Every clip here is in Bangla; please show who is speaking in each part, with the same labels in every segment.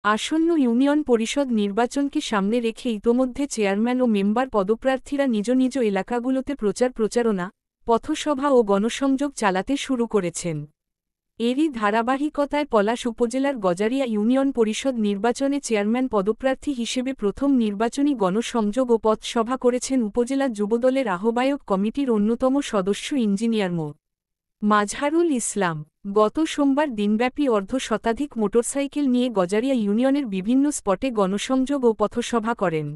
Speaker 1: আসন্ন ইউনিয়ন পরিষদ নির্বাচনকে সামনে রেখে ইতোমধ্যে চেয়ারম্যান ও মেম্বার পদপ্রার্থীরা নিজ নিজ এলাকাগুলোতে প্রচারণা, পথসভা ও গণসংযোগ চালাতে শুরু করেছেন। এরই ধারাবাহিকতায় পলাশ উপজেলার গজারিয়া ইউনিয়ন পরিষদ নির্বাচনে চেয়ারম্যান পদপ্রার্থী হিসেবে প্রথম নির্বাচনী গণসংযোগ ও পথসভা করেছেন উপজেলা যুবদলের আহ্বায়ক কমিটির অন্যতম সদস্য ইঞ্জিনিয়ার মো. মাজহারুল ইসলাম। গত সোমবার দিনব্যাপী অর্ধশতাধিক মোটরসাইকেল নিয়ে গজারিয়া ইউনিয়নের বিভিন্ন স্পটে গণসংযোগ ও পথসভা করেন।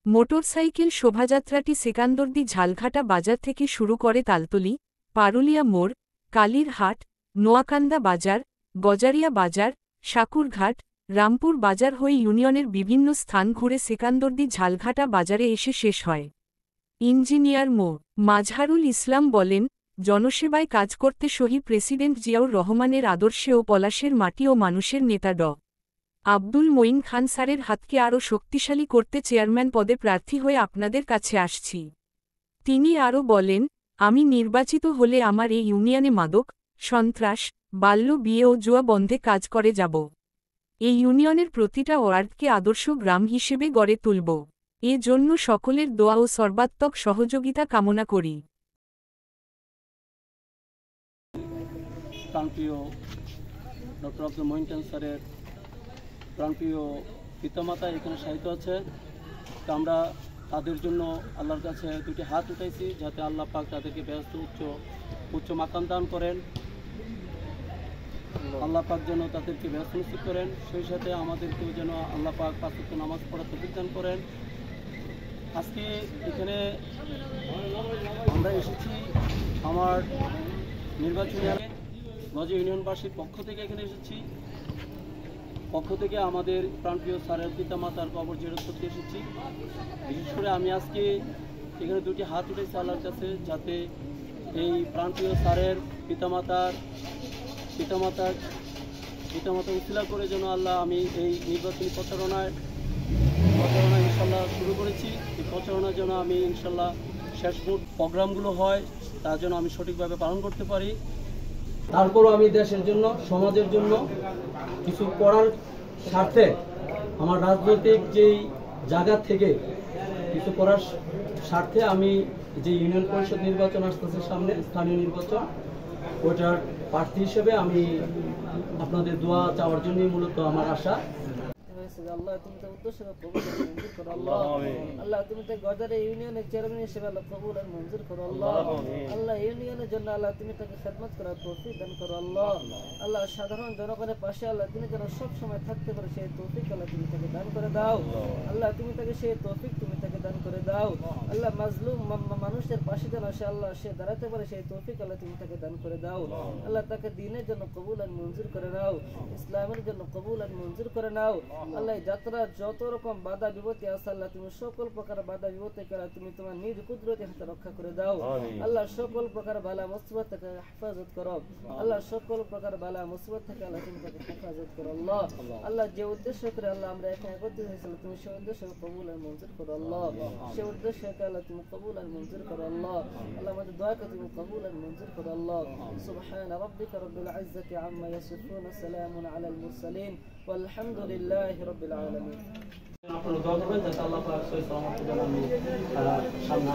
Speaker 1: মোটরসাইকেল শোভাযাত্রাটি সেকান্দরদি ঝালঘাটা বাজার থেকে শুরু করে তালতলী, পারুলিয়া মোড়, কালীরহাট, নোয়াকান্দা বাজার, গজারিয়া বাজার, সাকুরঘাট, রামপুর বাজার হয়ে ইউনিয়নের বিভিন্ন স্থান ঘুরে সেকান্দরদি ঝালঘাটা বাজারে এসে শেষ হয়। ইঞ্জিনিয়ার মো. মাজহারুল ইসলাম বলেন, জনসেবায় কাজ করতে শহীদ প্রেসিডেন্ট জিয়াউর রহমানের আদর্শে ও পলাশের মাটি ও মানুষের নেতা ড. আব্দুল মঈন খান স্যারের হাতকে আরও শক্তিশালী করতে চেয়ারম্যান পদে প্রার্থী হয়ে আপনাদের কাছে আসছি। তিনি আরও বলেন, আমি নির্বাচিত হলে আমার এই ইউনিয়নে মাদক, সন্ত্রাস, বাল্য বিয়ে ও জুয়া বন্ধে কাজ করে যাব। এই ইউনিয়নের প্রতিটা ওয়ার্ডকে আদর্শ গ্রাম হিসেবে গড়ে তুলব। এ জন্য সকলের দোয়া ও সর্বাত্মক সহযোগিতা কামনা করি।
Speaker 2: প্রাণপ্রিয় ডক্টর আব্দুল মঈন খান স্যারের প্রাণপ্রিয় পিতামাতা এখানে সাহিত্য আছে, তো আমরা তাদের জন্য আল্লাহর কাছে দুটি হাত উঠাইছি, যাতে আল্লাহ পাক তাদেরকে ব্যস্ত উচ্চ মাকাম দান করেন। আল্লাহ পাক যেন তাদেরকে ব্যস্ত নিশ্চিত করেন, সেই সাথে আমাদেরকেও যেন আল্লাহ পাক ৫ ওয়াক্ত নামাজ পড়ার তৌফিক দান করেন। আজকে এখানে আমরা এসেছি আমার নির্বাচনী গজ ইউনিয়নবাসীর পক্ষ থেকে এখানে এসেছি, আমাদের প্রাণপ্রিয় স্যারের পিতামাতার কবর জিয়ারত করতে এসেছি। বিশেষ করে আমি আজকে এখানে দুটি হাত উঠেছি আল্লাহর কাছে, যাতে এই প্রাণপ্রিয় স্যারের পিতামাতার উসিলা করে যেন আল্লাহ আমি এই নির্বাচনী প্রচারণা ইনশাল্লাহ শুরু করেছি। এই প্রচারণার জন্য আমি ইনশাল্লাহ শেষ মুহূর্ত প্রোগ্রামগুলো হয় তার জন্য আমি সঠিকভাবে পালন করতে পারি। তারপরও আমি দেশের জন্য, সমাজের জন্য কিছু করার স্বার্থে আমার রাজনৈতিক যেই জায়গা থেকে কিছু করার স্বার্থে আমি যে ইউনিয়ন পরিষদ নির্বাচন আসতেছে সামনে, স্থানীয় নির্বাচন, ওটার প্রার্থী হিসেবে আমি আপনাদের দোয়া চাওয়ার জন্যই মূলত আমার আশা। আল্লাহ তুমি তো উদ্দেশ্য কবুল আর মঞ্জুর করো আল্লাহ। আল্লাহ তুমি তো গজারিয়া ইউনিয়নের চেয়ারম্যান হিসেবে আল্লাহ কবুল আর মঞ্জুর করো আল্লাহ। আল্লাহ ইউনিয়নের জন্য আল্লাহ তুমি তাকে খেদমত করার তৌফিক দান করো আল্লাহ। আল্লাহ সাধারণ জনগণের পাশে আল্লাহ তুমি যেন সব সময় থাকতে পারে সেই তৌফিক আল্লাহ তুমি তাকে দান করে দাও। আল্লাহ তুমি তাকে সেই তৌফিক তুমি তাকে দান করে দাও। আল্লাহ মাজলুম মানুষের পাশে যেন সে দাঁড়াতে পারে সেই তৌফিক আল্লাহ তুমি তাকে দান করে দাও। আল্লাহ তাকে দ্বীনের জন্য কবুল আর মঞ্জুর করে নাও, ইসলামের জন্য কবুল আর মঞ্জুর করে নাও। আল্লাহ যাত্রা যত রকম বাধা বিপত্তি আছে আল্লাহ তুমি সকল প্রকার বাধা বিপত্তি করে তুমি তোমার নিজ কুদরতি হাতে রক্ষা করে দাও। আল্লাহ সকল প্রকার বালা মুসিবত থেকে হেফাজত করো। আল্লাহ সকল প্রকার বালা মুসিবত থেকে আল্লাহ তুমি তাকে হেফাজত করো আল্লাহ। আল্লাহ যে উদ্দেশ্য করে আল্লাহ আমরা এখানে একত্রিত হয়েছিল তুমি সেই উদ্দেশ্য কবুল আর মঞ্জুর করো আল্লাহ। সেই উদ্দেশ্য আল্লাহ তুমি কবুল আর মঞ্জুর করো আল্লাহ। আল্লাহ আমাদের দোয়াকে তুমি কবুল আর মঞ্জুর করো আল্লাহ। সুবহান রাব্বিকা রাব্বিল ইজ্জাতি আম্মা ইয়াসিফুন, সালামুন আলাল মুরসালিন, আলহামদুলিল্লাহি রাব্বিল আলামিন। আপনারা দোয়া করবেন যাতে আল্লাহ পাক সহিহ সালামত যেন আমি সামনে